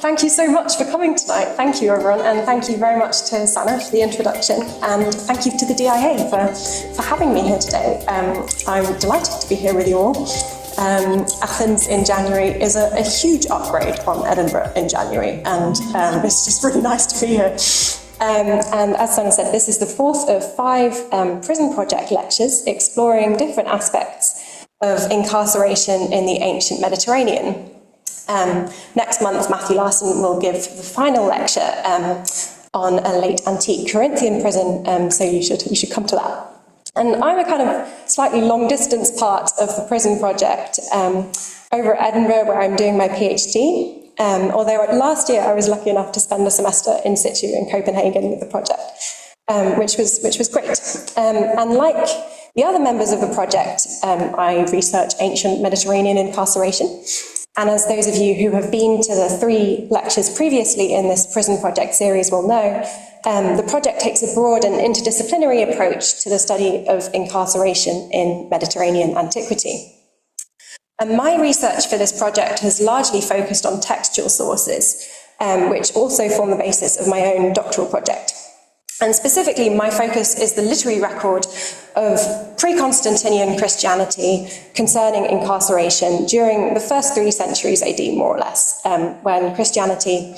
Thank you so much for coming tonight. Thank you, everyone, and thank you very much to Sana for the introduction, and thank you to the DIA for having me here today. I'm delighted to be here with you all. Athens in January is a huge upgrade on Edinburgh in January, and it's just really nice to be here. And as Sana said, this is the fourth of 5 prison project lectures exploring different aspects of incarceration in the ancient Mediterranean. Next month, Matthew Larson will give the final lecture on a late antique Corinthian prison, so you should come to that. And I'm a kind of slightly long-distance part of the prison project over at Edinburgh, where I'm doing my PhD. Although last year I was lucky enough to spend a semester in situ in Copenhagen with the project, which was great. And like the other members of the project, I research ancient Mediterranean incarceration. And as those of you who have been to the 3 lectures previously in this prison project series will know, the project takes a broad and interdisciplinary approach to the study of incarceration in Mediterranean antiquity. And my research for this project has largely focused on textual sources, which also form the basis of my own doctoral project. And specifically, my focus is the literary record of pre-Constantinian Christianity concerning incarceration during the first 3 centuries AD, more or less, when Christianity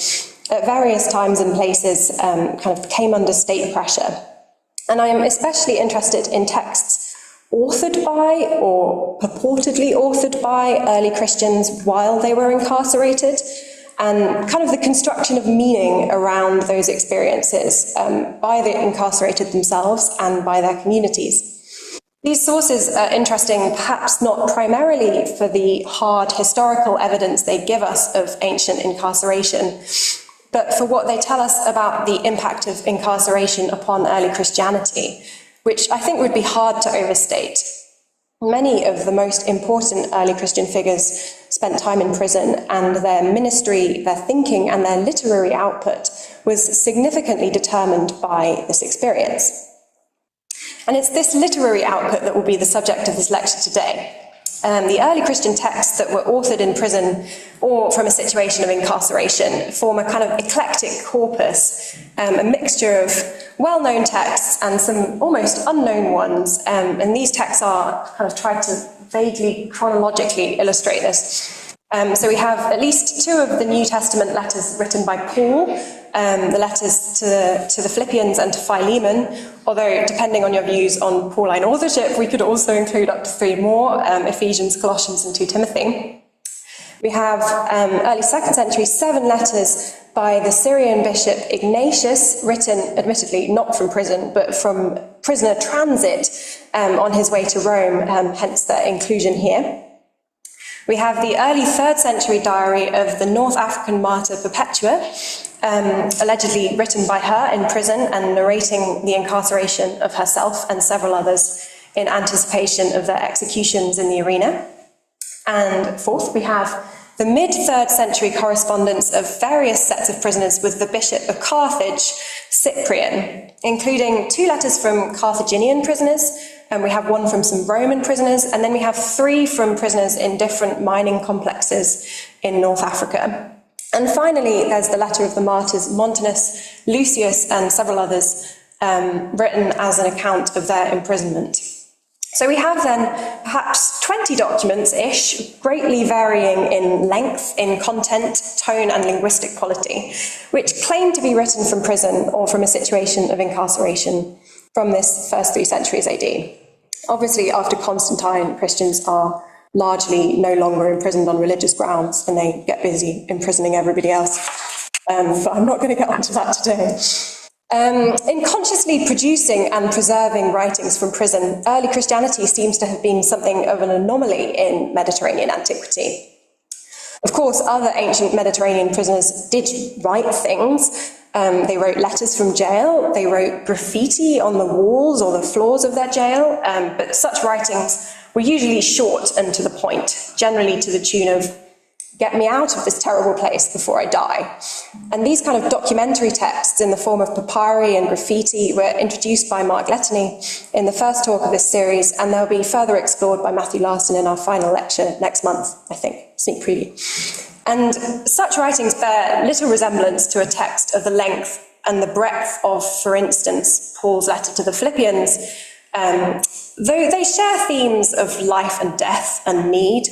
at various times and places kind of came under state pressure. And I am especially interested in texts authored by or purportedly authored by early Christians while they were incarcerated, and kind of the construction of meaning around those experiences by the incarcerated themselves and by their communities. These sources are interesting, perhaps not primarily for the hard historical evidence they give us of ancient incarceration, but for what they tell us about the impact of incarceration upon early Christianity, which I think would be hard to overstate. Many of the most important early Christian figures spent time in prison, and their ministry, their thinking, and their literary output was significantly determined by this experience. And it's this literary output that will be the subject of this lecture today. The early Christian texts that were authored in prison or from a situation of incarceration form a kind of eclectic corpus, a mixture of well-known texts and some almost unknown ones. And these texts are kind of tried to vaguely chronologically illustrate this. So we have at least 2 of the New Testament letters written by Paul, the letters to the Philippians and to Philemon, although depending on your views on Pauline authorship, we could also include up to 3 more, Ephesians, Colossians and 2 Timothy. We have early 2nd century 7 letters by the Syrian bishop Ignatius, written admittedly not from prison, but from prisoner transit on his way to Rome, hence their inclusion here. We have the early 3rd century diary of the North African martyr Perpetua, allegedly written by her in prison and narrating the incarceration of herself and several others in anticipation of their executions in the arena. And fourth, we have the mid-3rd century correspondence of various sets of prisoners with the bishop of Carthage, Cyprian, including 2 letters from Carthaginian prisoners, and we have 1 from some Roman prisoners, and then we have 3 from prisoners in different mining complexes in North Africa. And finally, there's the letter of the martyrs Montanus, Lucius, and several others, written as an account of their imprisonment. So we have then perhaps 20 documents-ish, greatly varying in length, in content, tone, and linguistic quality, which claim to be written from prison or from a situation of incarceration from this first 3 centuries AD. Obviously, after Constantine, Christians are largely no longer imprisoned on religious grounds, and they get busy imprisoning everybody else. But I'm not going to get onto that today. In consciously producing and preserving writings from prison, early Christianity seems to have been something of an anomaly in Mediterranean antiquity. Of course, other ancient Mediterranean prisoners did write things. They wrote letters from jail, they wrote graffiti on the walls or the floors of their jail, but such writings were usually short and to the point, generally to the tune of, "Get me out of this terrible place before I die." And these kind of documentary texts in the form of papyri and graffiti were introduced by Mark Lettany in the first talk of this series, and they'll be further explored by Matthew Larson in our final lecture next month, I think, sneak preview. And such writings bear little resemblance to a text of the length and the breadth of, for instance, Paul's letter to the Philippians, though they share themes of life and death and need.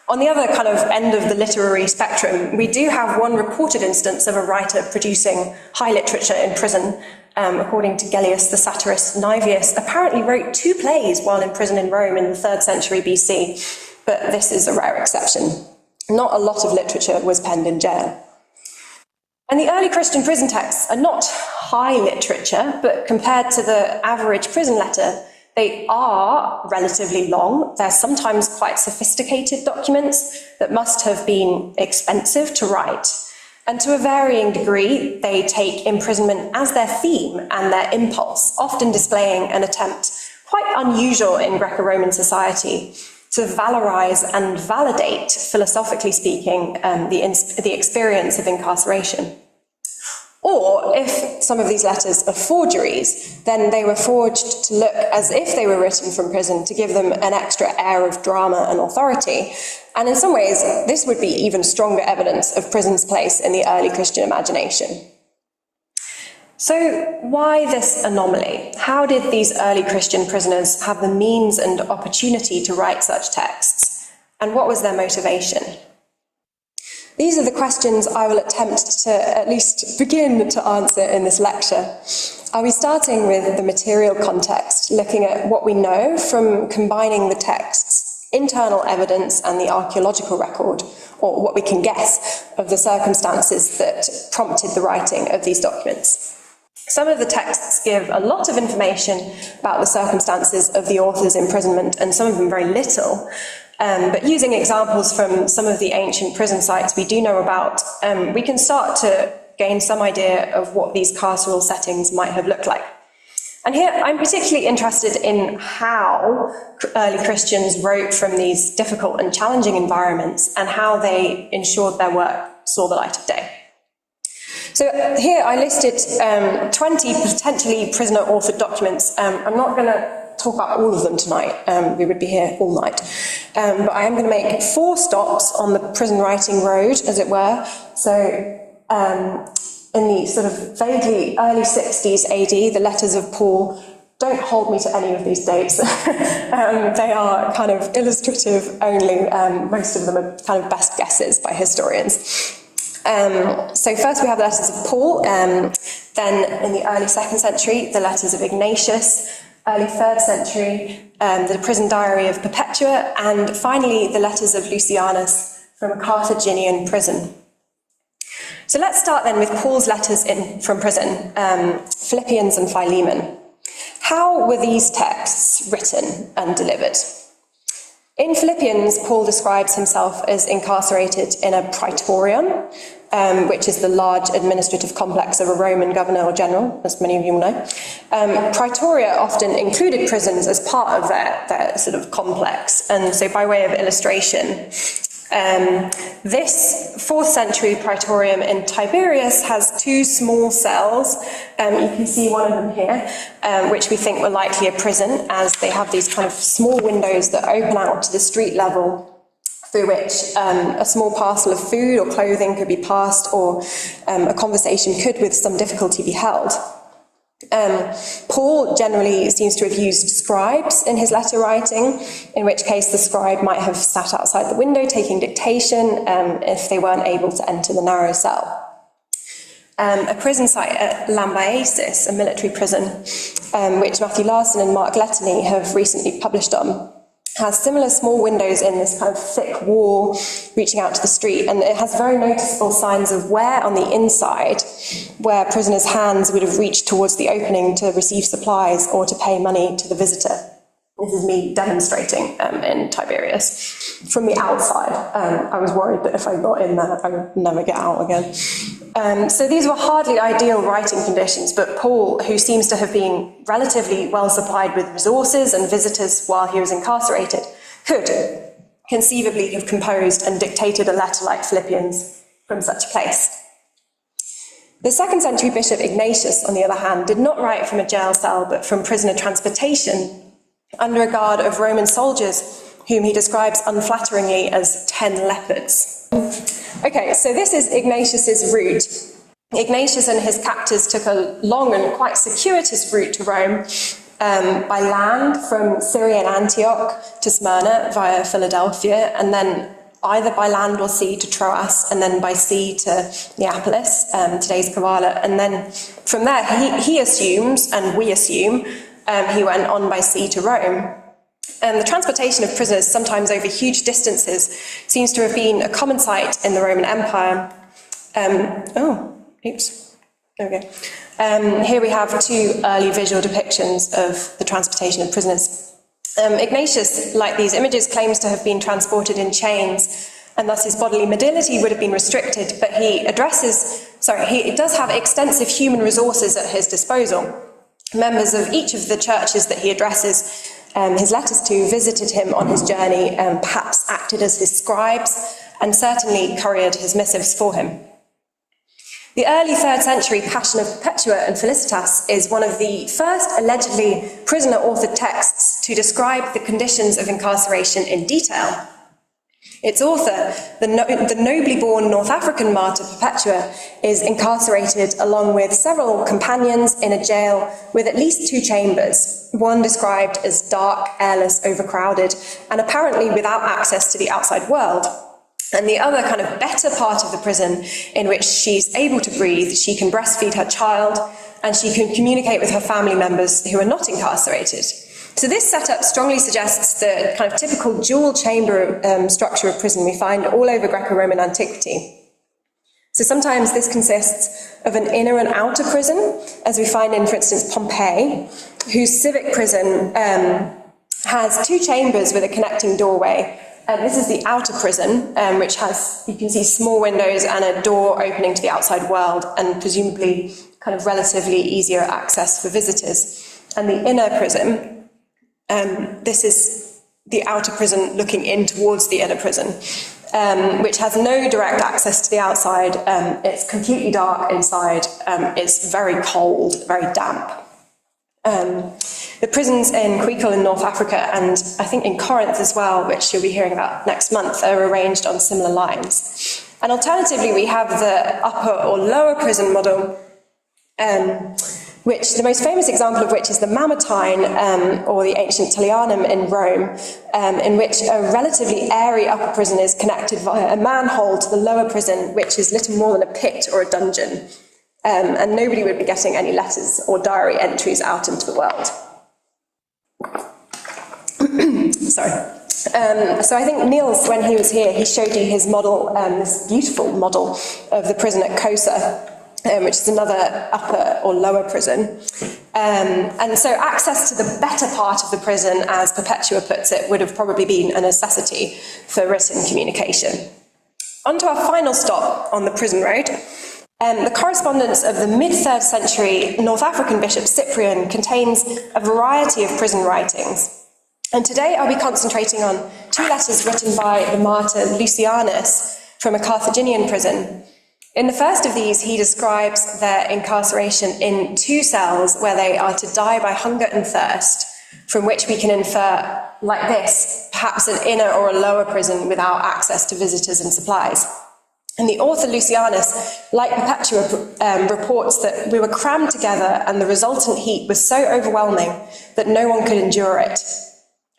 On the other kind of end of the literary spectrum, we do have one reported instance of a writer producing high literature in prison. According to Gellius, the satirist Naevius apparently wrote 2 plays while in prison in Rome in the 3rd century BC, but this is a rare exception. Not a lot of literature was penned in jail. And the early Christian prison texts are not high literature, but compared to the average prison letter, they are relatively long. They're sometimes quite sophisticated documents that must have been expensive to write. And to a varying degree, they take imprisonment as their theme and their impulse, often displaying an attempt, quite unusual in Greco-Roman society, to valorize and validate, philosophically speaking, the experience of incarceration. Or, if some of these letters are forgeries, then they were forged to look as if they were written from prison, to give them an extra air of drama and authority. And in some ways, this would be even stronger evidence of prison's place in the early Christian imagination. So, why this anomaly? How did these early Christian prisoners have the means and opportunity to write such texts? And what was their motivation? These are the questions I will attempt to at least begin to answer in this lecture. I'll be starting with the material context, looking at what we know from combining the text's internal evidence and the archaeological record, or what we can guess of the circumstances that prompted the writing of these documents. Some of the texts give a lot of information about the circumstances of the author's imprisonment, and some of them very little. But using examples from some of the ancient prison sites we do know about, we can start to gain some idea of what these carceral settings might have looked like. And here I'm particularly interested in how early Christians wrote from these difficult and challenging environments, and how they ensured their work saw the light of day. So here I listed 20 potentially prisoner-authored documents. I'm not going to talk about all of them tonight, we would be here all night. But I am going to make 4 stops on the prison writing road, as it were. So in the sort of vaguely early 60s AD, the letters of Paul, don't hold me to any of these dates. They are kind of illustrative only. Most of them are kind of best guesses by historians. So first we have the letters of Paul, then in the early 2nd century, the letters of Ignatius, early 3rd century, the prison diary of Perpetua, and finally the letters of Lucianus from a Carthaginian prison. So let's start then with Paul's letters from prison, Philippians and Philemon. How were these texts written and delivered? In Philippians, Paul describes himself as incarcerated in a praetorium, which is the large administrative complex of a Roman governor or general, as many of you will know. Praetoria often included prisons as part of their sort of complex. And so by way of illustration, this 4th century praetorium in Tiberias has 2 small cells. You can see one of them here, which we think were likely a prison, as they have these kind of small windows that open out to the street level, through which a small parcel of food or clothing could be passed, or a conversation could with some difficulty be held. Paul generally seems to have used scribes in his letter writing, in which case the scribe might have sat outside the window taking dictation if they weren't able to enter the narrow cell. A prison site at Lambaesis, a military prison, which Matthew Larson and Mark Lettany have recently published on, has similar small windows in this kind of thick wall reaching out to the street, and it has very noticeable signs of wear on the inside, where prisoners' hands would have reached towards the opening to receive supplies or to pay money to the visitor. This is me demonstrating in Tiberias. From the outside, I was worried that if I got in there, I would never get out again. So these were hardly ideal writing conditions, but Paul, who seems to have been relatively well supplied with resources and visitors while he was incarcerated, could conceivably have composed and dictated a letter like Philippians from such a place. The 2nd century bishop Ignatius, on the other hand, did not write from a jail cell, but from prisoner transportation, under a guard of Roman soldiers whom he describes unflatteringly as 10 leopards. Okay, so this is Ignatius's route. Ignatius and his captors took a long and quite circuitous route to Rome, by land from Syrian Antioch to Smyrna via Philadelphia, and then either by land or sea to Troas, and then by sea to Neapolis, today's Kavala. And then from there, he assumes, and we assume, he went on by sea to Rome. And the transportation of prisoners, sometimes over huge distances, seems to have been a common sight in the Roman Empire. Here we have two early visual depictions of the transportation of prisoners. Ignatius, like these images, claims to have been transported in chains, and thus his bodily mobility would have been restricted, but he does have extensive human resources at his disposal. Members of each of the churches that he addresses his letters to visited him on his journey, perhaps acted as his scribes, and certainly couriered his missives for him. The early 3rd century Passion of Perpetua and Felicitas is one of the first allegedly prisoner-authored texts to describe the conditions of incarceration in detail. Its author, the nobly born North African martyr Perpetua, is incarcerated along with several companions in a jail with at least 2 chambers, one described as dark, airless, overcrowded, and apparently without access to the outside world. And the other kind of better part of the prison, in which she's able to breathe, she can breastfeed her child, and she can communicate with her family members who are not incarcerated. So this setup strongly suggests the kind of typical dual chamber structure of prison we find all over Greco-Roman antiquity. So sometimes this consists of an inner and outer prison, as we find in, for instance, Pompeii, whose civic prison has 2 chambers with a connecting doorway. This is the outer prison, which has, you can see, small windows and a door opening to the outside world, and presumably kind of relatively easier access for visitors. And the inner prison, this is the outer prison looking in towards the inner prison, which has no direct access to the outside. It's completely dark inside. It's very cold, very damp. The prisons in Greco in North Africa, and I think in Corinth as well, which you'll be hearing about next month, are arranged on similar lines. And alternatively, we have the upper or lower prison model, which the most famous example of which is the Mamertine, or the ancient Tullianum in Rome, in which a relatively airy upper prison is connected via a manhole to the lower prison, which is little more than a pit or a dungeon. And nobody would be getting any letters or diary entries out into the world. Sorry. So I think Niels, when he was here, he showed you his model, this beautiful model of the prison at Cosa, which is another upper or lower prison. And so access to the better part of the prison, as Perpetua puts it, would have probably been a necessity for written communication. On to our final stop on the prison road. The correspondence of the mid-3rd century North African bishop Cyprian contains a variety of prison writings. And today I'll be concentrating on 2 letters written by the martyr Lucianus from a Carthaginian prison. In the first of these, he describes their incarceration in 2 cells where they are to die by hunger and thirst, from which we can infer, like this, perhaps an inner or a lower prison without access to visitors and supplies. And the author Lucianus, like Perpetua, reports that we were crammed together and the resultant heat was so overwhelming that no one could endure it.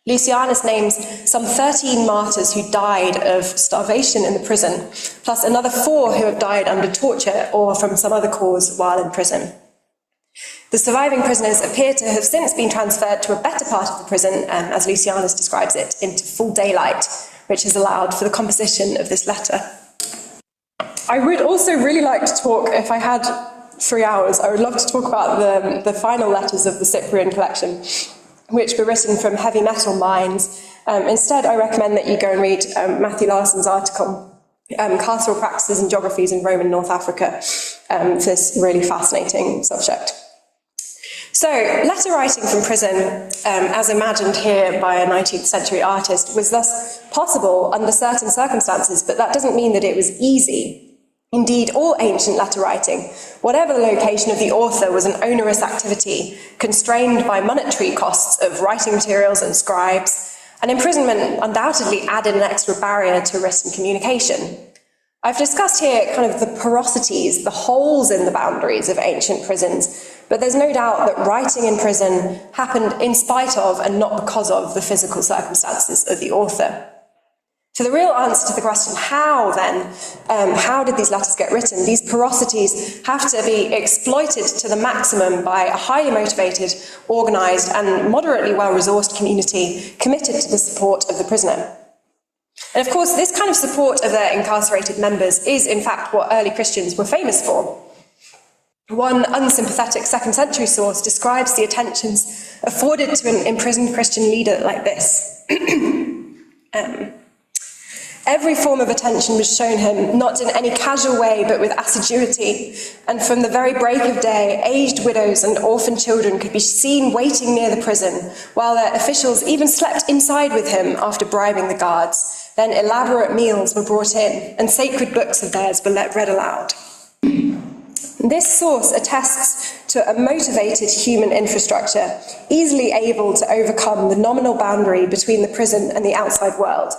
Lucianus names some 13 martyrs who died of starvation in the prison, plus another 4 who have died under torture or from some other cause while in prison. The surviving prisoners appear to have since been transferred to a better part of the prison, as Lucianus describes it, into full daylight, which has allowed for the composition of this letter. I would also really like to talk, if I had 3 hours, I would love to talk about the final letters of the Cyprian collection, which were written from heavy metal mines. Instead, I recommend that you go and read Matthew Larson's article, Carceral Practices and Geographies in Roman North Africa, for this really fascinating subject. So, letter writing from prison, as imagined here by a 19th century artist, was thus possible under certain circumstances, but that doesn't mean that it was easy. Indeed, all ancient letter writing, whatever the location of the author, was an onerous activity, constrained by monetary costs of writing materials and scribes, And imprisonment undoubtedly added an extra barrier to written communication. I've discussed here kind of the porosities, the holes in the boundaries of ancient prisons, but there's no doubt that writing in prison happened in spite of and not because of the physical circumstances of the author. So the real answer to the question, how then, how did these letters get written? These porosities have to be exploited to the maximum by a highly motivated, organised and moderately well-resourced community committed to the support of the prisoner. And of course, this kind of support of their incarcerated members is in fact what early Christians were famous for. One unsympathetic second century source describes the attentions afforded to an imprisoned Christian leader like this. Every form of attention was shown him, not in any casual way, but with assiduity. And from the very break of day, aged widows and orphan children could be seen waiting near the prison, while their officials even slept inside with him after bribing the guards. Then elaborate meals were brought in, and sacred books of theirs were read aloud. This source attests to a motivated human infrastructure, easily able to overcome the nominal boundary between the prison and the outside world.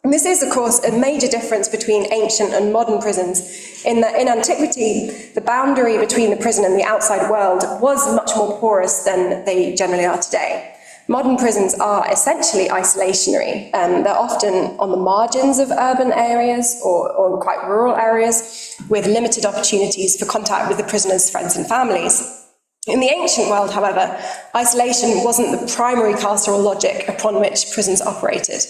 And this is, of course, a major difference between ancient and modern prisons, in that in antiquity, the boundary between the prison and the outside world was much more porous than they generally are today. Modern prisons are essentially isolationary. They're often on the margins of urban areas or quite rural areas, with limited opportunities for contact with the prisoners' friends and families. In the ancient world, however, isolation wasn't the primary carceral logic upon which prisons operated.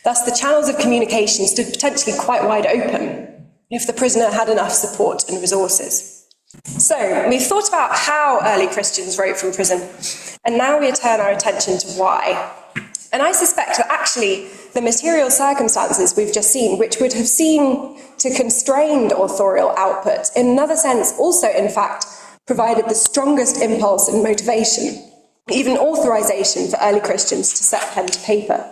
Thus, the channels of communication stood potentially quite wide open if the prisoner had enough support and resources. So, we've thought about how early Christians wrote from prison, and now we turn our attention to why. And I suspect that actually the material circumstances we've just seen, which would have seemed to constrained authorial output, in another sense also, in fact, provided the strongest impulse and motivation, even authorization for early Christians to set pen to paper.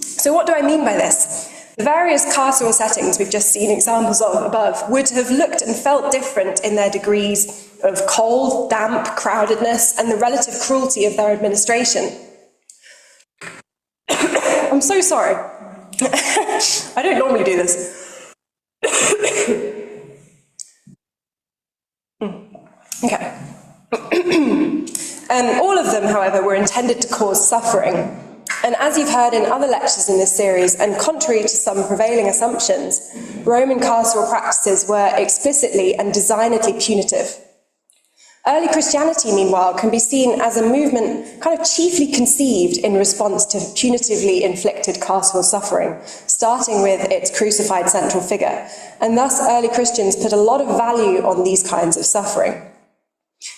So what do I mean by this? The various carceral settings we've just seen examples of above would have looked and felt different in their degrees of cold, damp, crowdedness, and the relative cruelty of their administration. I'm so sorry. I don't normally do this. Okay. All of them, however, were intended to cause suffering. And as you've heard in other lectures in this series, and contrary to some prevailing assumptions, Roman carceral practices were explicitly and designedly punitive. Early Christianity, meanwhile, can be seen as a movement kind of chiefly conceived in response to punitively inflicted carceral suffering, starting with its crucified central figure. And thus, early Christians put a lot of value on these kinds of suffering.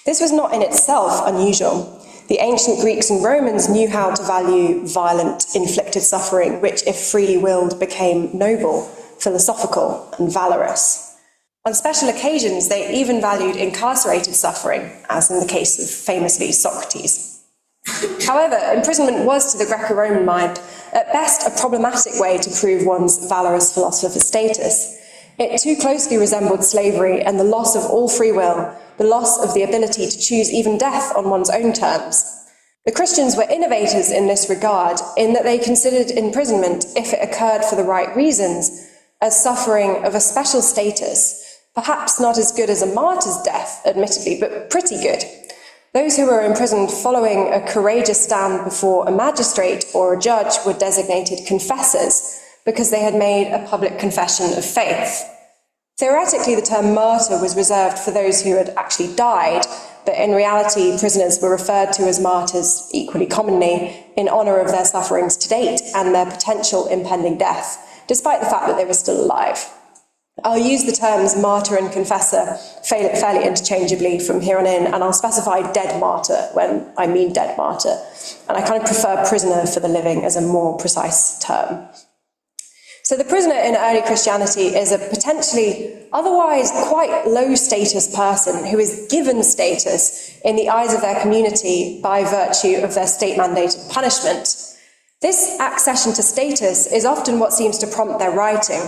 This was not in itself unusual. The ancient Greeks and Romans knew how to value violent, inflicted suffering, which, if freely willed, became noble, philosophical, and valorous. On special occasions, they even valued incarcerated suffering, as in the case of, famously, Socrates. However, imprisonment was, to the Greco-Roman mind, at best a problematic way to prove one's valorous philosopher status. It too closely resembled slavery and the loss of all free will, the loss of the ability to choose even death on one's own terms. The Christians were innovators in this regard, in that they considered imprisonment, if it occurred for the right reasons, as suffering of a special status, perhaps not as good as a martyr's death, admittedly, but pretty good. Those who were imprisoned following a courageous stand before a magistrate or a judge were designated confessors, because they had made a public confession of faith. Theoretically, the term martyr was reserved for those who had actually died, but in reality, prisoners were referred to as martyrs equally commonly in honour of their sufferings to date and their potential impending death, despite the fact that they were still alive. I'll use the terms martyr and confessor fairly interchangeably from here on in, and I'll specify dead martyr when I mean dead martyr, and I kind of prefer prisoner for the living as a more precise term. So the prisoner in early Christianity is a potentially otherwise quite low-status person who is given status in the eyes of their community by virtue of their state-mandated punishment. This accession to status is often what seems to prompt their writing.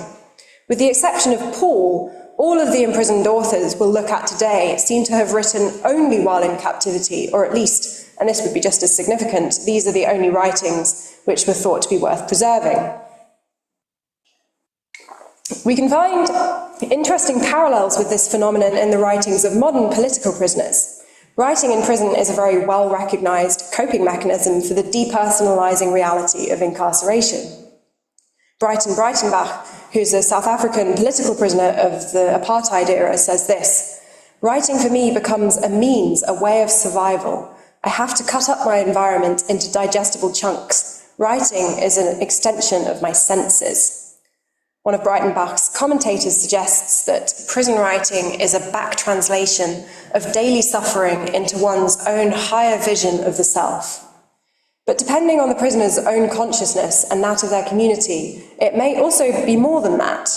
With the exception of Paul, all of the imprisoned authors we'll look at today seem to have written only while in captivity, or at least and this would be just as significant, these are the only writings which were thought to be worth preserving. We can find interesting parallels with this phenomenon in the writings of modern political prisoners. Writing in prison is a very well-recognized coping mechanism for the depersonalizing reality of incarceration. Brighton Breitenbach, who's a South African political prisoner of the apartheid era, says this: "Writing for me becomes a means, a way of survival. I have to cut up my environment into digestible chunks. Writing is an extension of my senses." One of Breitenbach's commentators suggests that prison writing is a back translation of daily suffering into one's own higher vision of the self. But depending on the prisoner's own consciousness and that of their community, it may also be more than that.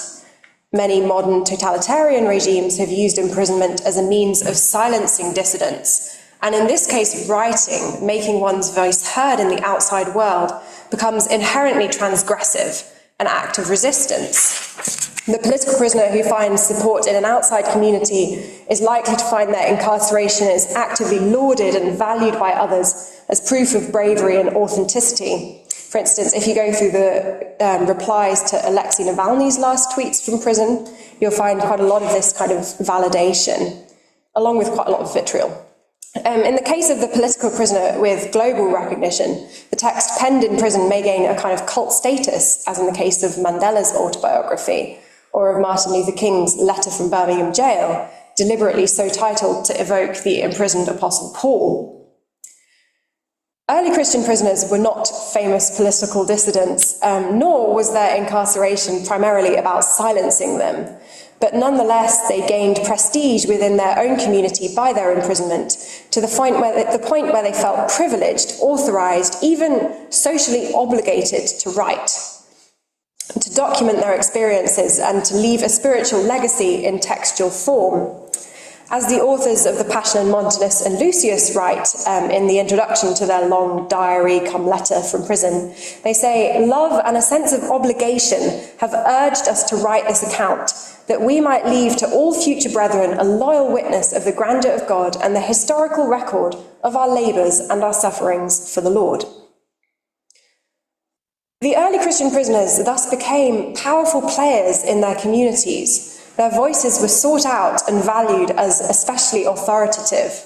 Many modern totalitarian regimes have used imprisonment as a means of silencing dissidents, and in this case, writing, making one's voice heard in the outside world, becomes inherently transgressive, an act of resistance. The political prisoner who finds support in an outside community is likely to find their incarceration is actively lauded and valued by others as proof of bravery and authenticity. For instance, if you go through the replies to Alexei Navalny's last tweets from prison, you'll find quite a lot of this kind of validation, along with quite a lot of vitriol. In the case of the political prisoner with global recognition, the text penned in prison may gain a kind of cult status, as in the case of Mandela's autobiography, or of Martin Luther King's letter from Birmingham jail, deliberately so titled to evoke the imprisoned Apostle Paul. Early Christian prisoners were not famous political dissidents, nor was their incarceration primarily about silencing them. But nonetheless, they gained prestige within their own community by their imprisonment, to the point where they felt privileged, authorized, even socially obligated to write, to document their experiences and to leave a spiritual legacy in textual form. As the authors of the Passion and Montanus and Lucius write in the introduction to their long diary come letter from prison, they say, "Love and a sense of obligation have urged us to write this account, that we might leave to all future brethren a loyal witness of the grandeur of God and the historical record of our labours and our sufferings for the Lord." The early Christian prisoners thus became powerful players in their communities. Their voices were sought out and valued as especially authoritative.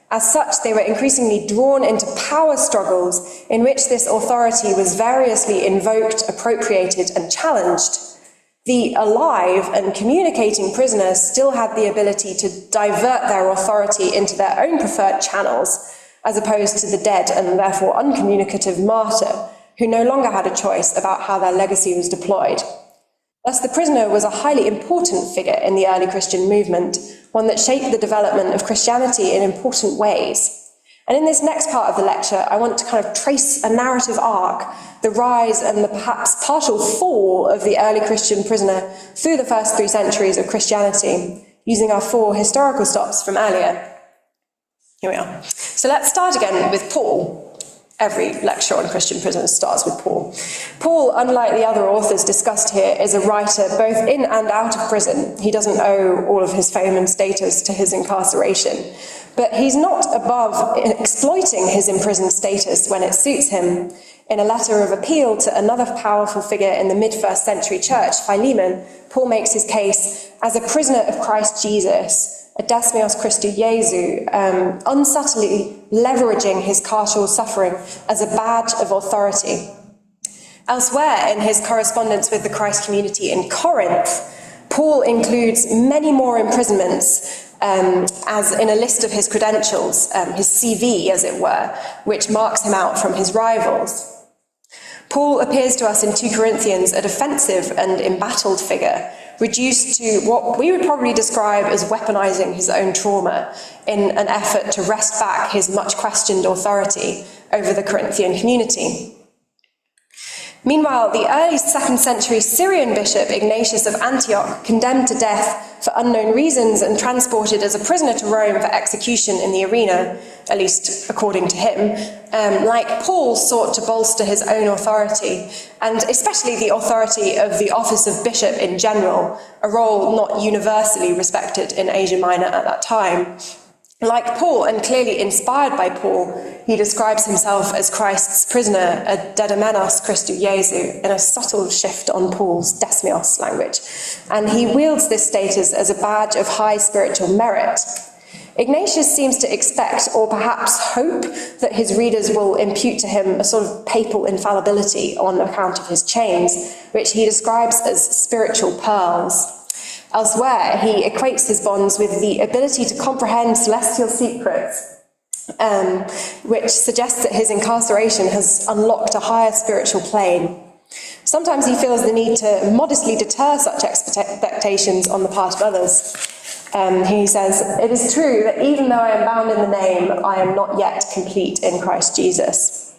As such, they were increasingly drawn into power struggles in which this authority was variously invoked, appropriated, and challenged. The alive and communicating prisoners still had the ability to divert their authority into their own preferred channels, as opposed to the dead and therefore uncommunicative martyr, who no longer had a choice about how their legacy was deployed. Thus, the prisoner was a highly important figure in the early Christian movement, one that shaped the development of Christianity in important ways. And in this next part of the lecture, I want to kind of trace a narrative arc, the rise and the perhaps partial fall of the early Christian prisoner through the first 3 centuries of Christianity, using our 4 historical stops from earlier. Here we are. So let's start again with Paul. Every lecture on Christian prisoners starts with Paul. Paul, unlike the other authors discussed here, is a writer both in and out of prison. He doesn't owe all of his fame and status to his incarceration. But he's not above exploiting his imprisoned status when it suits him. In a letter of appeal to another powerful figure in the mid-1st century church, Philemon, Paul makes his case as a prisoner of Christ Jesus, a Desmios Christou Jesu, unsubtly leveraging his carceral suffering as a badge of authority. Elsewhere in his correspondence with the Christ community in Corinth, Paul includes many more imprisonments as in a list of his credentials, his CV as it were, which marks him out from his rivals. Paul appears to us in 2 Corinthians a defensive and embattled figure, reduced to what we would probably describe as weaponizing his own trauma in an effort to wrest back his much questioned authority over the Corinthian community. Meanwhile, the early 2nd century Syrian bishop Ignatius of Antioch, condemned to death for unknown reasons and transported as a prisoner to Rome for execution in the arena, at least according to him, like Paul, sought to bolster his own authority, and especially the authority of the office of bishop in general, a role not universally respected in Asia Minor at that time. Like Paul, and clearly inspired by Paul, he describes himself as Christ's prisoner, a dedomenos Christou Jesu, in a subtle shift on Paul's desmios language. And he wields this status as a badge of high spiritual merit. Ignatius seems to expect, or perhaps hope, that his readers will impute to him a sort of papal infallibility on account of his chains, which he describes as spiritual pearls. Elsewhere, he equates his bonds with the ability to comprehend celestial secrets, which suggests that his incarceration has unlocked a higher spiritual plane. Sometimes he feels the need to modestly deter such expectations on the part of others. He says, "It is true that even though I am bound in the name, I am not yet complete in Christ Jesus."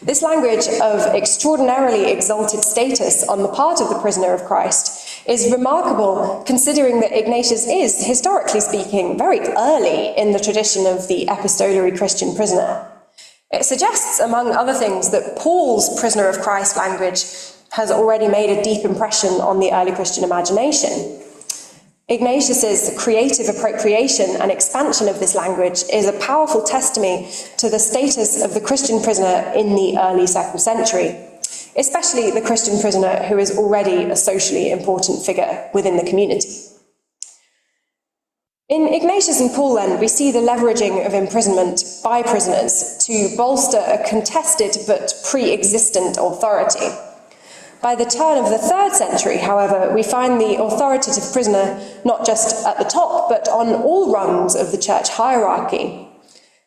This language of extraordinarily exalted status on the part of the prisoner of Christ is remarkable, considering that Ignatius is, historically speaking, very early in the tradition of the epistolary Christian prisoner. It suggests, among other things, that Paul's prisoner of Christ language has already made a deep impression on the early Christian imagination. Ignatius's creative appropriation and expansion of this language is a powerful testimony to the status of the Christian prisoner in the early 2nd century, especially the Christian prisoner who is already a socially important figure within the community. In Ignatius and Paul, then, we see the leveraging of imprisonment by prisoners to bolster a contested but pre-existent authority. By the turn of the 3rd century, however, we find the authoritative prisoner not just at the top, but on all rungs of the church hierarchy.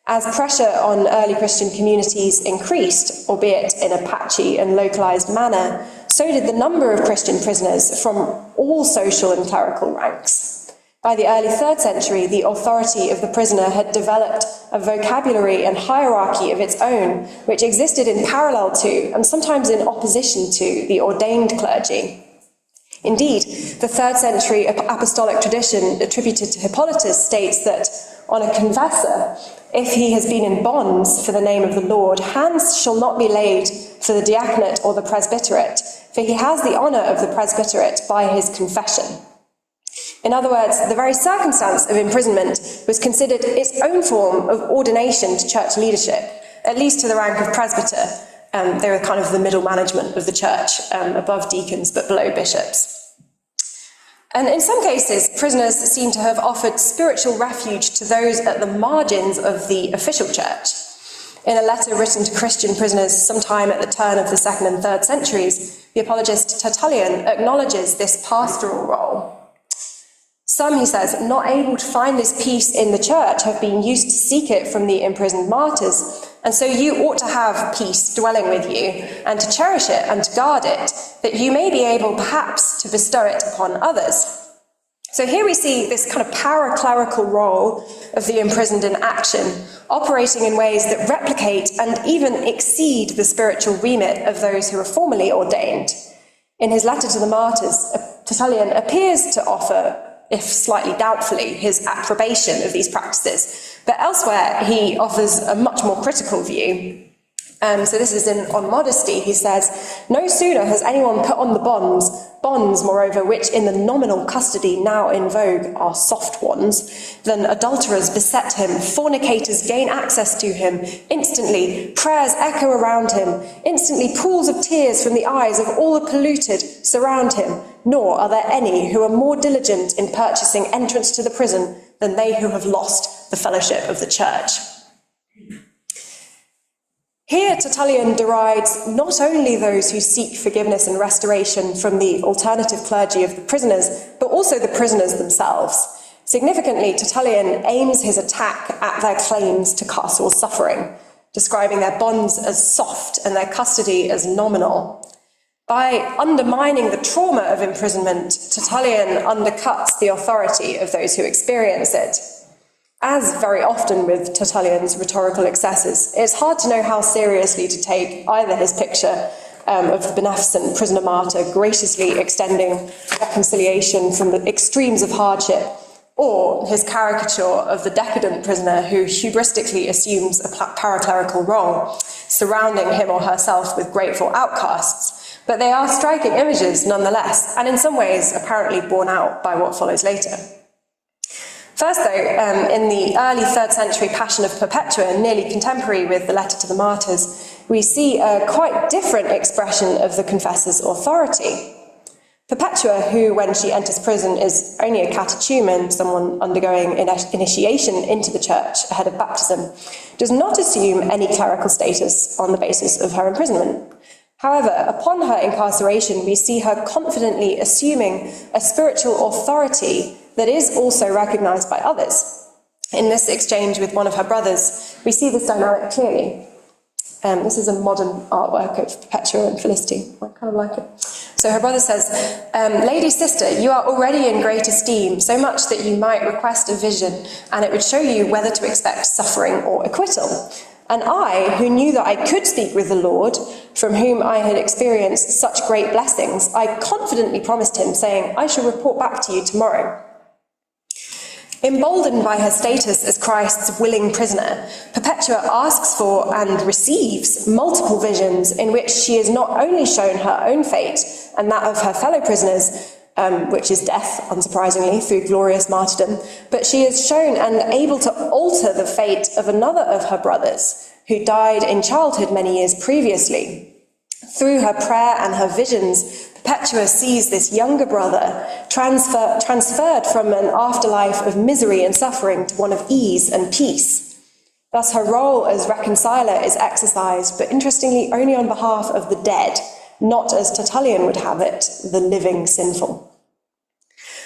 As pressure on early Christian communities increased, albeit in a patchy and localized manner, so did the number of Christian prisoners from all social and clerical ranks. By the early 3rd century, the authority of the prisoner had developed a vocabulary and hierarchy of its own, which existed in parallel to, and sometimes in opposition to, the ordained clergy. Indeed, the 3rd century apostolic tradition attributed to Hippolytus states that on a confessor, if he has been in bonds for the name of the Lord, hands shall not be laid for the diaconate or the presbyterate, for he has the honour of the presbyterate by his confession. In other words, the very circumstance of imprisonment was considered its own form of ordination to church leadership, at least to the rank of presbyter. They were kind of the middle management of the church, above deacons but below bishops. And in some cases, prisoners seem to have offered spiritual refuge to those at the margins of the official church. In a letter written to Christian prisoners sometime at the turn of the 2nd and 3rd centuries, the apologist Tertullian acknowledges this pastoral role. Some, he says, not able to find this peace in the church have been used to seek it from the imprisoned martyrs, and so you ought to have peace dwelling with you, and to cherish it and to guard it, that you may be able perhaps to bestow it upon others. So here we see this kind of para-clerical role of the imprisoned in action, operating in ways that replicate and even exceed the spiritual remit of those who are formally ordained. In his letter to the martyrs, Tertullian appears to offer, if slightly doubtfully, his approbation of these practices. But elsewhere, he offers a much more critical view. So this is on modesty. He says, "No sooner has anyone put on the bonds, moreover, which in the nominal custody now in vogue are soft ones, than adulterers beset him, fornicators gain access to him, instantly prayers echo around him, instantly pools of tears from the eyes of all the polluted surround him, nor are there any who are more diligent in purchasing entrance to the prison than they who have lost the fellowship of the church." Here, Tertullian derides not only those who seek forgiveness and restoration from the alternative clergy of the prisoners, but also the prisoners themselves. Significantly, Tertullian aims his attack at their claims to carceral suffering, describing their bonds as soft and their custody as nominal. By undermining the trauma of imprisonment, Tertullian undercuts the authority of those who experience it. As very often with Tertullian's rhetorical excesses, it's hard to know how seriously to take either his picture of the beneficent prisoner-martyr graciously extending reconciliation from the extremes of hardship, or his caricature of the decadent prisoner who hubristically assumes a paraclerical role, surrounding him or herself with grateful outcasts. But they are striking images nonetheless, and in some ways apparently borne out by what follows later. First, though, in the early 3rd century Passion of Perpetua, nearly contemporary with the letter to the martyrs, we see a quite different expression of the confessor's authority. Perpetua, who, when she enters prison, is only a catechumen, someone undergoing initiation into the church ahead of baptism, does not assume any clerical status on the basis of her imprisonment. However, upon her incarceration, we see her confidently assuming a spiritual authority that is also recognized by others. In this exchange with one of her brothers, we see this dynamic clearly. This is a modern artwork of Perpetua and Felicity. I kind of like it. So her brother says, "Lady sister, you are already in great esteem, so much that you might request a vision, and it would show you whether to expect suffering or acquittal. And I, who knew that I could speak with the Lord, from whom I had experienced such great blessings, I confidently promised him, saying, I shall report back to you tomorrow." Emboldened by her status as Christ's willing prisoner, Perpetua asks for and receives multiple visions in which she is not only shown her own fate and that of her fellow prisoners, which is death, unsurprisingly, through glorious martyrdom, but she is shown and able to alter the fate of another of her brothers, who died in childhood many years previously. Through her prayer and her visions, Perpetua sees this younger brother transferred from an afterlife of misery and suffering to one of ease and peace. Thus her role as reconciler is exercised, but interestingly only on behalf of the dead, not as Tertullian would have it, the living sinful.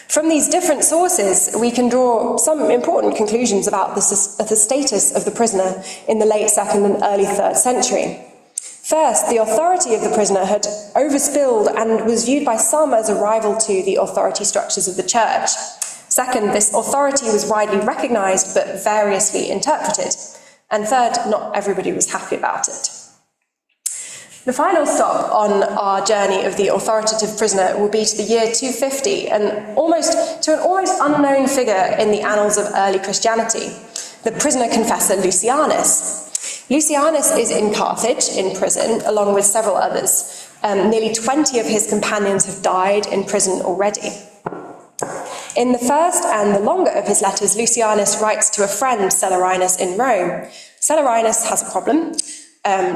From these different sources, we can draw some important conclusions about the status of the prisoner in the late 2nd and early 3rd century. First, the authority of the prisoner had overspilled and was viewed by some as a rival to the authority structures of the church. Second, this authority was widely recognized but variously interpreted. And third, not everybody was happy about it. The final stop on our journey of the authoritative prisoner will be to the year 250 and almost unknown figure in the annals of early Christianity, the prisoner confessor Lucianus. Lucianus is in Carthage, in prison, along with several others. Nearly 20 of his companions have died in prison already. In the first and the longer of his letters, Lucianus writes to a friend, Celerinus, in Rome. Celerinus has a problem.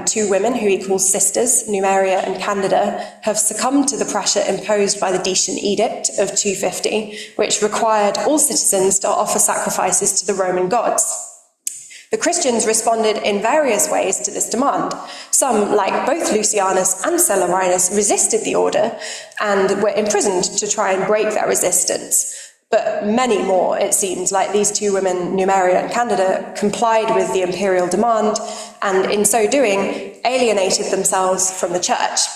2 women, who he calls sisters, Numeria and Candida, have succumbed to the pressure imposed by the Decian Edict of 250, which required all citizens to offer sacrifices to the Roman gods. The Christians responded in various ways to this demand. Some, like both Lucianus and Celerinus, resisted the order and were imprisoned to try and break their resistance. But many more, it seems, like these 2 women, Numeria and Candida, complied with the imperial demand and, in so doing, alienated themselves from the church.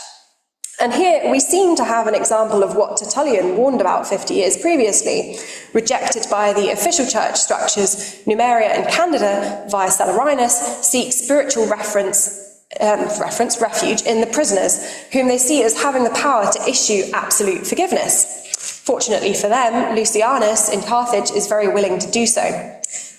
And here we seem to have an example of what Tertullian warned about 50 years previously. Rejected by the official church structures, Numeria and Candida, via Celerinus, seek spiritual refuge in the prisoners, whom they see as having the power to issue absolute forgiveness. Fortunately for them, Lucianus in Carthage is very willing to do so.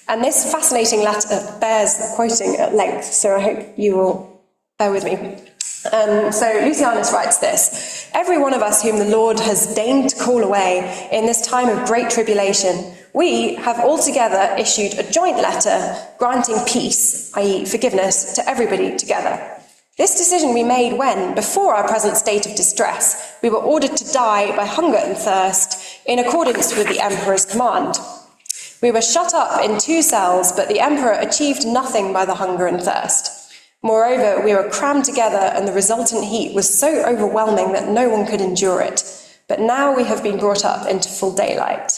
And this fascinating letter bears quoting at length, so I hope you will bear with me. So Lucianus writes this: "Every one of us whom the Lord has deigned to call away in this time of great tribulation, we have altogether issued a joint letter granting peace, i.e. forgiveness, to everybody together. This decision we made when, before our present state of distress, we were ordered to die by hunger and thirst in accordance with the emperor's command. We were shut up in 2 cells, but the emperor achieved nothing by the hunger and thirst. Moreover, we were crammed together and the resultant heat was so overwhelming that no one could endure it. But now we have been brought up into full daylight.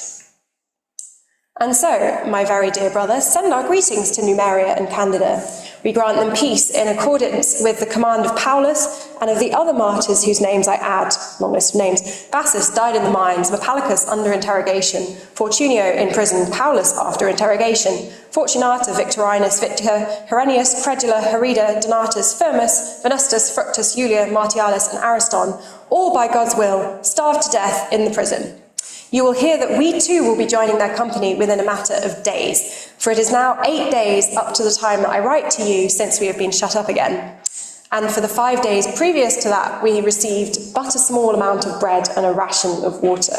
And so, my very dear brother, send our greetings to Numeria and Candida. We grant them peace in accordance with the command of Paulus and of the other martyrs whose names I add, long list of names. Bassus died in the mines, Mepalicus under interrogation, Fortunio in prison, Paulus after interrogation, Fortunata, Victorinus, Victor, Herennius, Credula, Herida, Donatus, Firmus, Venustus, Fructus, Julia, Martialis, and Ariston, all by God's will, starved to death in the prison. You will hear that we too will be joining their company within a matter of days, for it is now 8 days up to the time that I write to you since we have been shut up again. And for the 5 days previous to that, we received but a small amount of bread and a ration of water."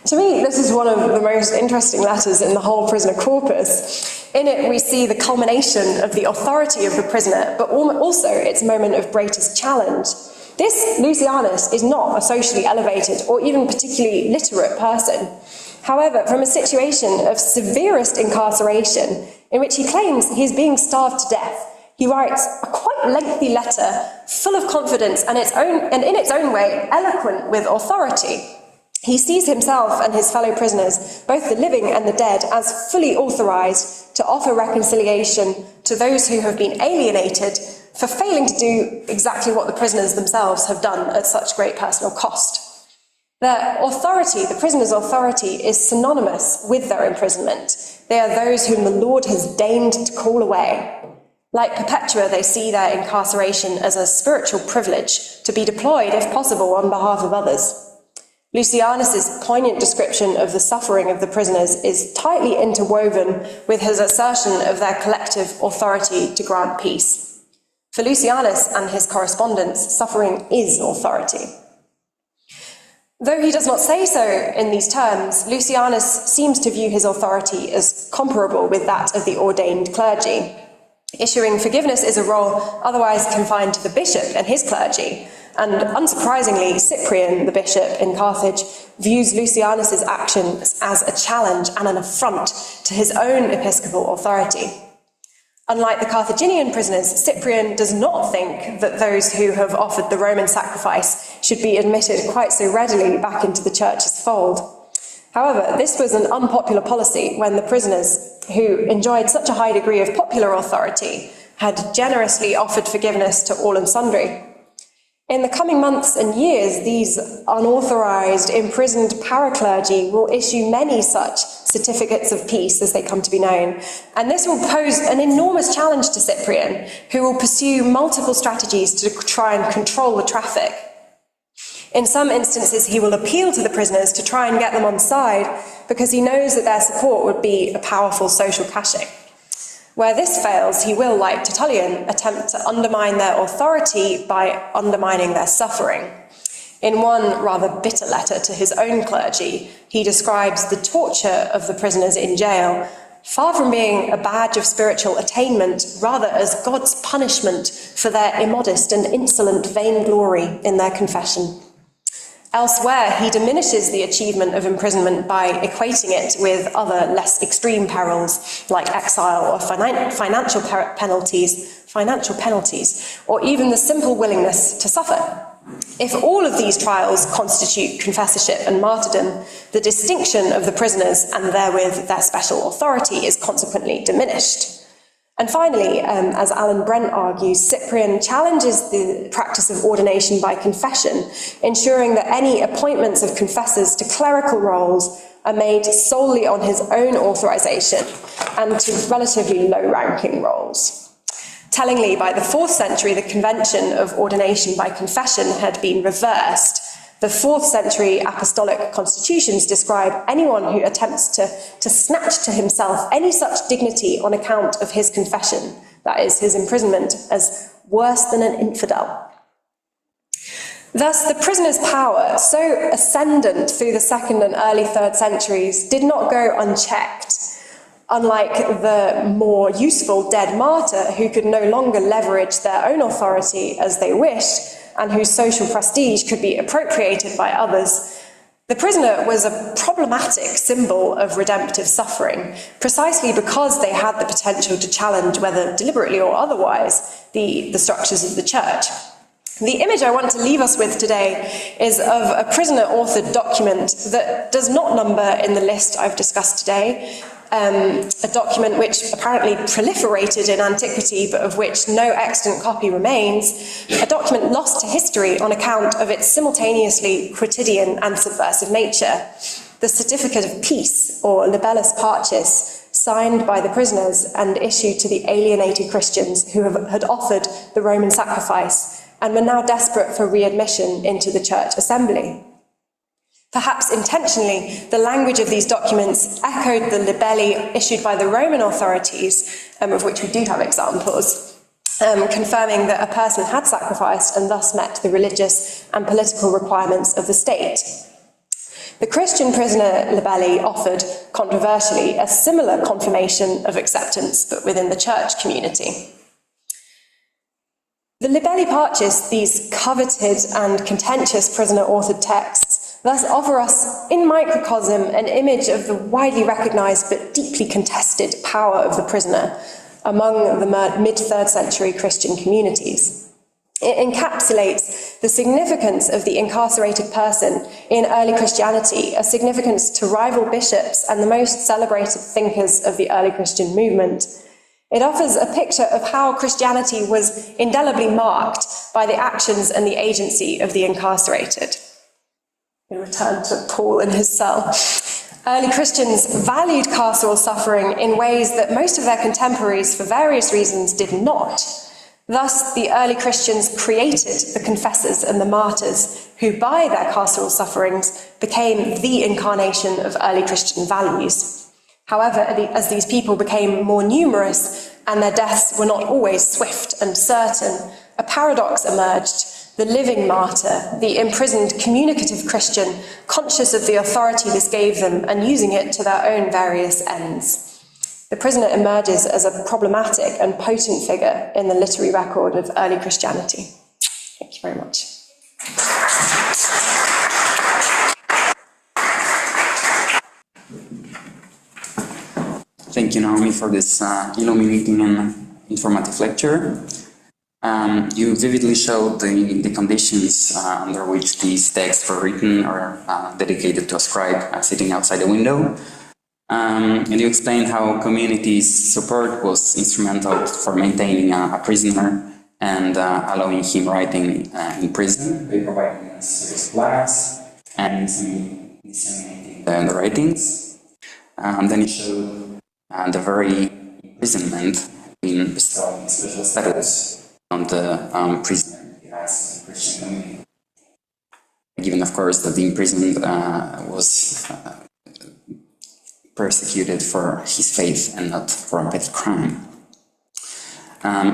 To me, this is one of the most interesting letters in the whole prisoner corpus. In it, we see the culmination of the authority of the prisoner, but also its moment of greatest challenge. This Lucianus is not a socially elevated or even particularly literate person. However, from a situation of severest incarceration, in which he claims he is being starved to death, he writes a quite lengthy letter full of confidence and in its own way eloquent with authority. He sees himself and his fellow prisoners, both the living and the dead, as fully authorized to offer reconciliation to those who have been alienated for failing to do exactly what the prisoners themselves have done at such great personal cost. Their authority, the prisoners' authority, is synonymous with their imprisonment. They are those whom the Lord has deigned to call away. Like Perpetua, they see their incarceration as a spiritual privilege to be deployed, if possible, on behalf of others. Lucianus's poignant description of the suffering of the prisoners is tightly interwoven with his assertion of their collective authority to grant peace. For Lucianus and his correspondents, suffering is authority. Though he does not say so in these terms, Lucianus seems to view his authority as comparable with that of the ordained clergy. Issuing forgiveness is a role otherwise confined to the bishop and his clergy, and unsurprisingly, Cyprian, the bishop in Carthage, views Lucianus's actions as a challenge and an affront to his own episcopal authority. Unlike the Carthaginian prisoners, Cyprian does not think that those who have offered the Roman sacrifice should be admitted quite so readily back into the church's fold. However, this was an unpopular policy when the prisoners, who enjoyed such a high degree of popular authority, had generously offered forgiveness to all and sundry. In the coming months and years, these unauthorized, imprisoned paraclergy will issue many such certificates of peace as they come to be known. And this will pose an enormous challenge to Cyprian, who will pursue multiple strategies to try and control the traffic. In some instances, he will appeal to the prisoners to try and get them on side because he knows that their support would be a powerful social cachet. Where this fails, he will, like Tertullian, attempt to undermine their authority by undermining their suffering. In one rather bitter letter to his own clergy, he describes the torture of the prisoners in jail, far from being a badge of spiritual attainment, rather as God's punishment for their immodest and insolent vainglory in their confession. Elsewhere, he diminishes the achievement of imprisonment by equating it with other less extreme perils like exile or financial penalties, or even the simple willingness to suffer. If all of these trials constitute confessorship and martyrdom, the distinction of the prisoners and therewith their special authority is consequently diminished. And finally, as Alan Brent argues, Cyprian challenges the practice of ordination by confession, ensuring that any appointments of confessors to clerical roles are made solely on his own authorization and to relatively low-ranking roles. Tellingly, by the 4th century, the convention of ordination by confession had been reversed. The 4th century apostolic constitutions describe anyone who attempts to snatch to himself any such dignity on account of his confession, that is, his imprisonment, as worse than an infidel. Thus, the prisoner's power, so ascendant through the 2nd and early 3rd centuries, did not go unchecked. Unlike the more useful dead martyr, who could no longer leverage their own authority as they wished, and whose social prestige could be appropriated by others, the prisoner was a problematic symbol of redemptive suffering, precisely because they had the potential to challenge, whether deliberately or otherwise, the structures of the church. The image I want to leave us with today is of a prisoner-authored document that does not number in the list I've discussed today, a document which apparently proliferated in antiquity, but of which no extant copy remains, a document lost to history on account of its simultaneously quotidian and subversive nature, the Certificate of Peace, or Libellus Pacis, signed by the prisoners and issued to the alienated Christians who had offered the Roman sacrifice and were now desperate for readmission into the church assembly. Perhaps intentionally, the language of these documents echoed the libelli issued by the Roman authorities, of which we do have examples, confirming that a person had sacrificed and thus met the religious and political requirements of the state. The Christian prisoner Libelli offered, controversially, a similar confirmation of acceptance, but within the church community. The Libelli Parches, these coveted and contentious prisoner-authored texts, thus offer us, in microcosm, an image of the widely recognised but deeply contested power of the prisoner among the mid-3rd century Christian communities. It encapsulates the significance of the incarcerated person in early Christianity, a significance to rival bishops and the most celebrated thinkers of the early Christian movement. It offers a picture of how Christianity was indelibly marked by the actions and the agency of the incarcerated. We return to Paul in his cell. Early Christians valued carceral suffering in ways that most of their contemporaries, for various reasons, did not. Thus, the early Christians created the confessors and the martyrs, who by their carceral sufferings became the incarnation of early Christian values. However, as these people became more numerous and their deaths were not always swift and certain, a paradox emerged. The living martyr, the imprisoned communicative Christian, conscious of the authority this gave them and using it to their own various ends. The prisoner emerges as a problematic and potent figure in the literary record of early Christianity. Thank you very much. Thank you, Naomi, for this illuminating and informative lecture. You vividly showed the conditions under which these texts were written or dedicated to a scribe sitting outside the window. And you explained how community's support was instrumental for maintaining a prisoner and allowing him writing in prison. They provided necessary supplies and disseminating the writings. Then you showed the very imprisonment being bestowing special status on the prisoner as a Christian community. Given, of course, that the imprisoned was persecuted for his faith and not for a petty crime.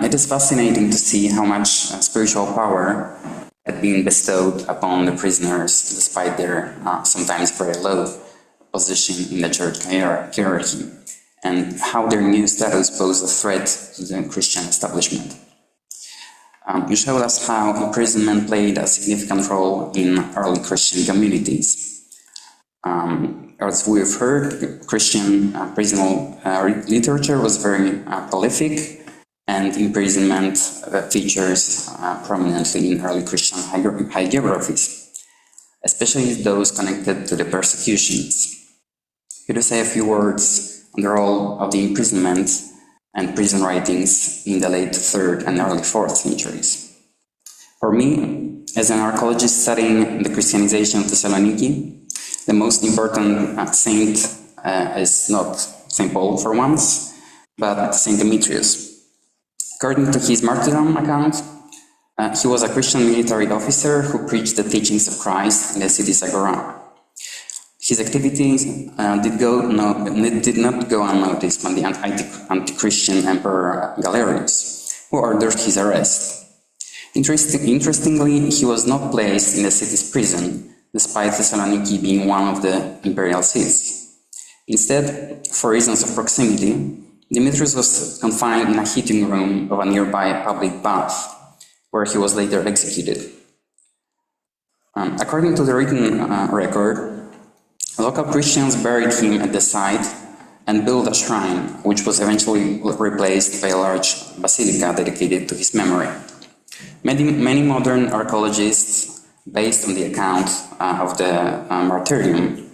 It is fascinating to see how much spiritual power had been bestowed upon the prisoners despite their sometimes very low position in the church hierarchy, and how their new status posed a threat to the Christian establishment. You showed us how imprisonment played a significant role in early Christian communities. As we've heard, Christian prison literature was very prolific, and imprisonment features prominently in early Christian hagiographies, especially those connected to the persecutions. Could you say a few words on the role of the imprisonment and prison writings in the late 3rd and early 4th centuries? For me, as an archaeologist studying the Christianization of Thessaloniki, the most important saint is not St. Paul for once, but St. Demetrius. According to his martyrdom account, he was a Christian military officer who preached the teachings of Christ in the city Agora. His activities did not go unnoticed by the anti-Christian emperor Galerius, who ordered his arrest. Interestingly, he was not placed in the city's prison, despite Thessaloniki being one of the imperial seats. Instead, for reasons of proximity, Demetrius was confined in a heating room of a nearby public bath, where he was later executed. According to the written record, local Christians buried him at the site and built a shrine, which was eventually replaced by a large basilica dedicated to his memory. Many modern archaeologists, based on the account of the martyrdom,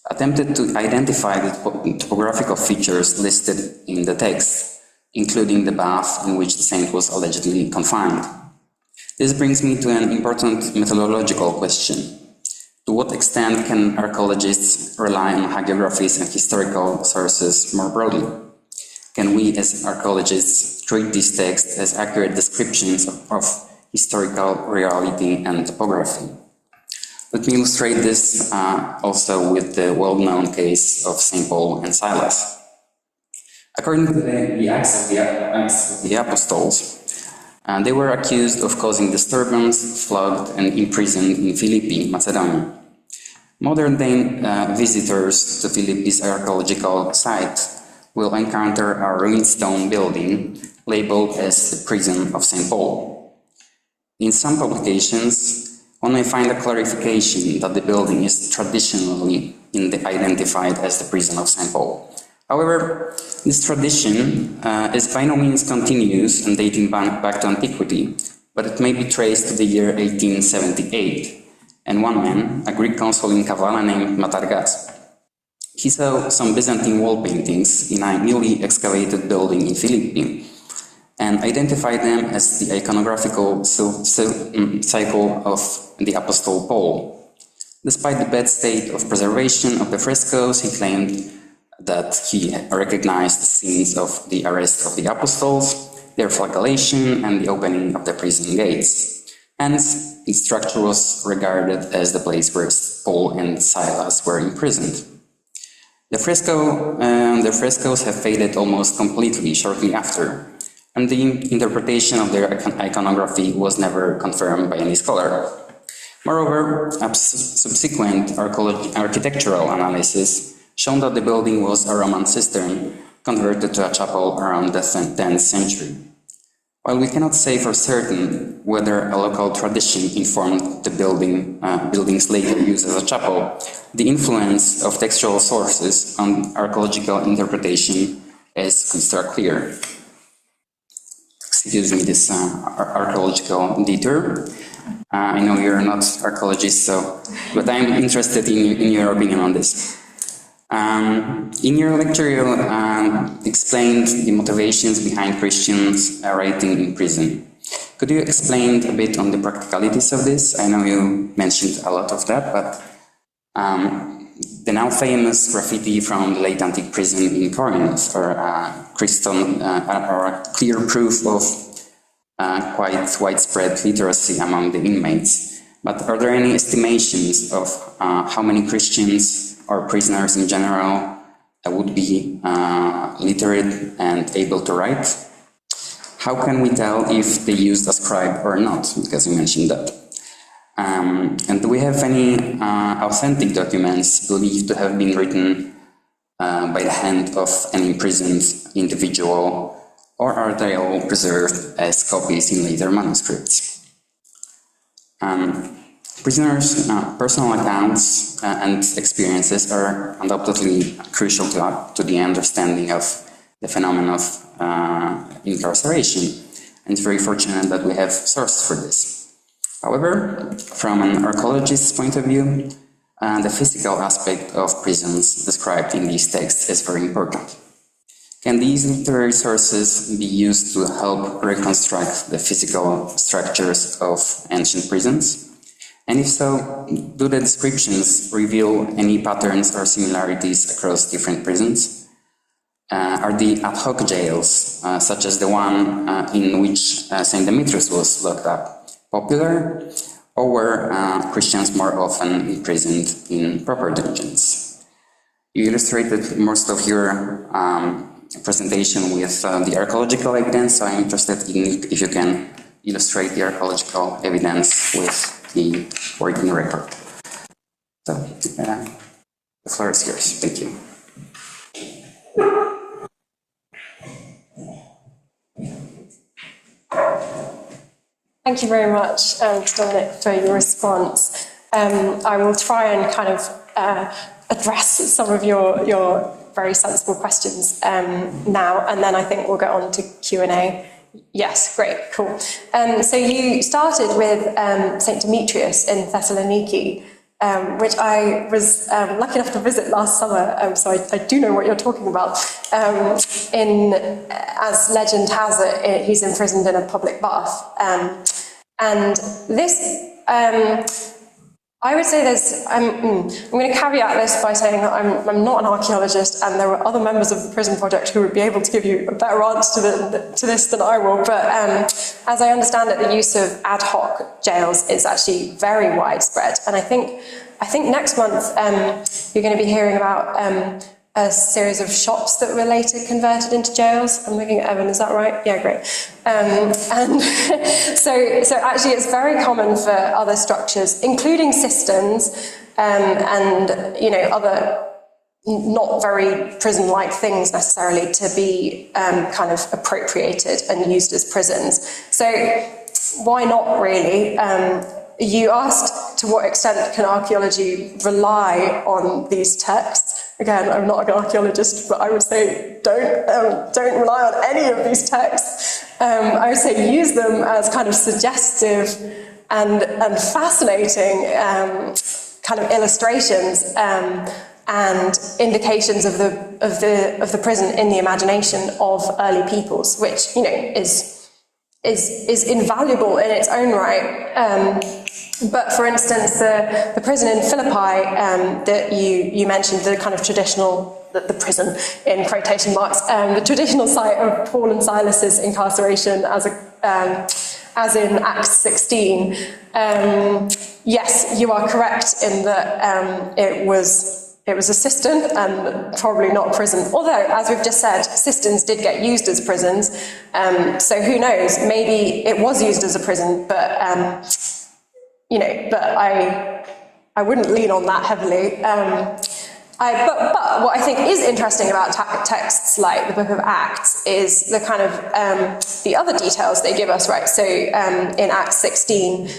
attempted to identify the topographical features listed in the text, including the bath in which the saint was allegedly confined. This brings me to an important methodological question. To what extent can archaeologists rely on hagiographies and historical sources more broadly? Can we, as archaeologists, treat these texts as accurate descriptions of historical reality and topography? Let me illustrate this also with the well-known case of St. Paul and Silas. According to the Acts of the Apostles, they were accused of causing disturbance, flogged, and imprisoned in Philippi, Macedonia. Modern-day visitors to Philippi's archaeological site will encounter a ruined stone building labeled as the prison of St. Paul. In some publications, one may find a clarification that the building is traditionally identified as the prison of St. Paul. However, this tradition is by no means continuous and dating back to antiquity, but it may be traced to the year 1878, and one man, a Greek consul in Kavala named Matargas, he saw some Byzantine wall paintings in a newly excavated building in Philippi, and identified them as the iconographical cycle of the Apostle Paul. Despite the bad state of preservation of the frescoes, he claimed that he recognized the scenes of the arrest of the apostles, their flagellation, and the opening of the prison gates. Hence, the structure was regarded as the place where Paul and Silas were imprisoned. The frescoes have faded almost completely shortly after, and the interpretation of their iconography was never confirmed by any scholar. Moreover, a subsequent architectural analysis shown that the building was a Roman cistern converted to a chapel around the 10th century. While we cannot say for certain whether a local tradition informed the building's later use as a chapel, the influence of textual sources on archaeological interpretation is crystal clear. Excuse me, this archaeological detour. I know you're not archaeologists, but I'm interested in your opinion on this. In your lecture, you explained the motivations behind Christians writing in prison. Could you explain a bit on the practicalities of this? I know you mentioned a lot of that, but the now famous graffiti from the late antique prison in Corinth, or a clear proof of quite widespread literacy among the inmates. But are there any estimations of how many Christians or prisoners in general would be literate and able to write? How can we tell if they used a scribe or not? Because you mentioned that. And do we have any authentic documents believed to have been written by the hand of an imprisoned individual, or are they all preserved as copies in later manuscripts? Prisoners' personal accounts and experiences are undoubtedly crucial to the understanding of the phenomenon of incarceration, and it's very fortunate that we have sources for this. However, from an archaeologist's point of view, the physical aspect of prisons described in these texts is very important. Can these literary sources be used to help reconstruct the physical structures of ancient prisons? And if so, do the descriptions reveal any patterns or similarities across different prisons? Are the ad hoc jails, such as the one in which St. Demetrius was locked up, popular, or were Christians more often imprisoned in proper dungeons? You illustrated most of your presentation with the archaeological evidence, so I'm interested in if you can illustrate the archaeological evidence with the working record. So, the floor is yours. Thank you. Thank you very much, Dominic, for your response. I will try and kind of address some of your very sensible questions now, and then I think we'll get on to Q&A. Yes, great, cool. So you started with St. Demetrius in Thessaloniki, which I was lucky enough to visit last summer, so I do know what you're talking about. As legend has it, he's imprisoned in a public bath. And this, I would say there's, I'm going to caveat this by saying that I'm not an archaeologist, and there are other members of the Prison Project who would be able to give you a better answer to this than I will. But as I understand it, the use of ad hoc jails is actually very widespread. And I think next month you're going to be hearing about a series of shops that were later converted into jails. I'm looking at Evan, is that right? Yeah, great. And so actually it's very common for other structures, including cisterns, and other not very prison-like things necessarily to be kind of appropriated and used as prisons. So why not, really? You asked to what extent can archaeology rely on these texts. Again, I'm not an archaeologist, but I would say don't rely on any of these texts. I would say use them as kind of suggestive and fascinating kind of illustrations and indications of the prison in the imagination of early peoples, which is invaluable in its own right. But for instance, the prison in Philippi that you mentioned, the kind of traditional, the prison in quotation marks, the traditional site of Paul and Silas's incarceration as in Acts 16. Yes, you are correct in that it was a cistern and probably not a prison. Although, as we've just said, cisterns did get used as prisons. So who knows? Maybe it was used as a prison, but I wouldn't lean on that heavily. But what I think is interesting about texts like the Book of Acts is the kind of the other details they give us, right? So in Acts 16,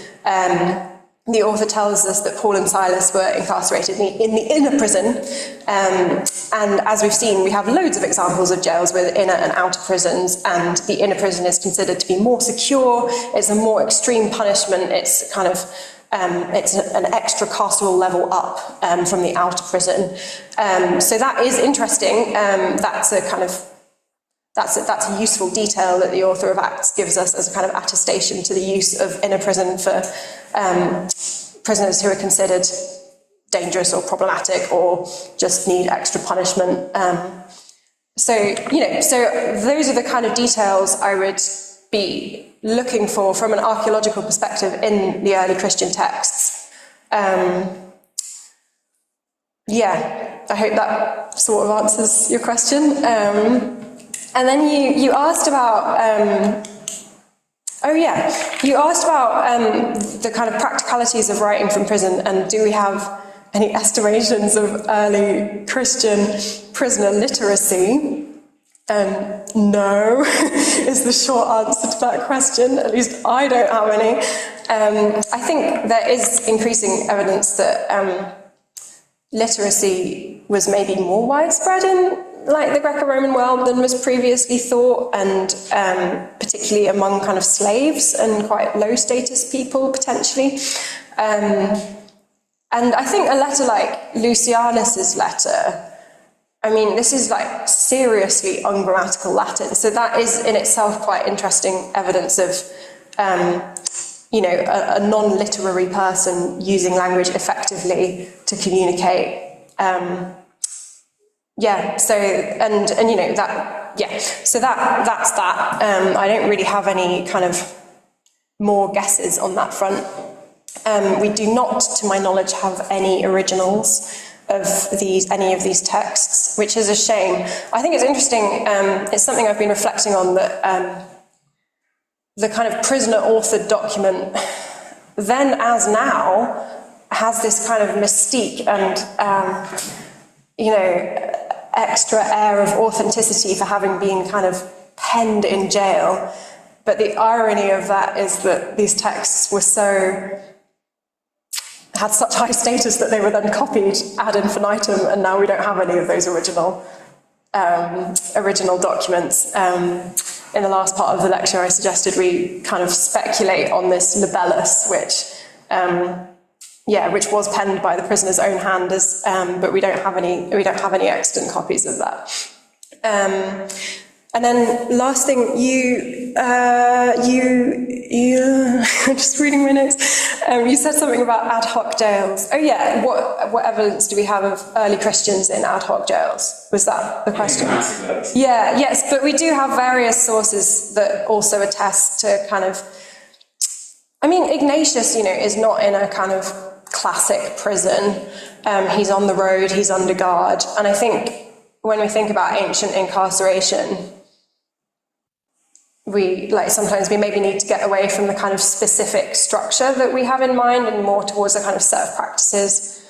the author tells us that Paul and Silas were incarcerated in the inner prison. And as we've seen, we have loads of examples of jails with inner and outer prisons, and the inner prison is considered to be more secure. It's a more extreme punishment. It's kind of it's an extra carceral level up from the outer prison. So that is interesting. That's a useful detail that the author of Acts gives us as a kind of attestation to the use of inner prison for prisoners who are considered dangerous or problematic or just need extra punishment. So those are the kind of details I would be looking for from an archaeological perspective in the early Christian texts. I hope that sort of answers your question. And then you asked about, the kind of practicalities of writing from prison, and do we have any estimations of early Christian prisoner literacy? No, is the short answer to that question. At least I don't have any. I think there is increasing evidence that literacy was maybe more widespread in the Greco-Roman world than was previously thought, and particularly among kind of slaves and quite low status people potentially. And I think a letter like Lucianus's letter, I mean, this is seriously ungrammatical Latin, so that is in itself quite interesting evidence of a non-literary person using language effectively to communicate. So that's that. I don't really have any kind of more guesses on that front. We do not, to my knowledge, have any originals of any of these texts, which is a shame. I think it's interesting, it's something I've been reflecting on, that the kind of prisoner-authored document, then as now, has this kind of mystique and, extra air of authenticity for having been kind of penned in jail. But the irony of that is that these texts had such high status that they were then copied ad infinitum, and now we don't have any of those original documents. In the last part of the lecture, I suggested we kind of speculate on this libellus, which was penned by the prisoner's own hand, but we don't have any extant copies of that. And then last thing, I'm just reading my notes. You said something about ad hoc jails. Oh yeah, what evidence do we have of early Christians in ad hoc jails? Was that the question? Yeah, yes, but we do have various sources that also attest to kind of, I mean, Ignatius, is not in a kind of classic prison. He's on the road, he's under guard. And I think when we think about ancient incarceration, sometimes we maybe need to get away from the kind of specific structure that we have in mind and more towards a kind of set of practices.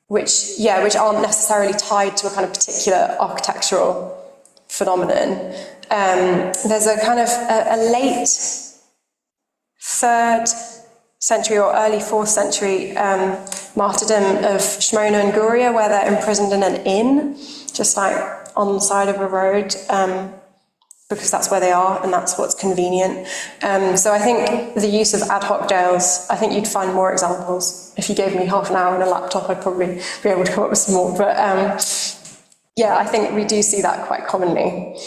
which aren't necessarily tied to a kind of particular architectural phenomenon. There's a kind of a late 3rd century or early 4th century martyrdom of Shmona and Guria, where they're imprisoned in an inn, just like on the side of a road, because that's where they are and that's what's convenient. So I think the use of ad hoc jails, I think you'd find more examples. If you gave me half an hour and a laptop, I'd probably be able to come up with some more. But yeah, I think we do see that quite commonly.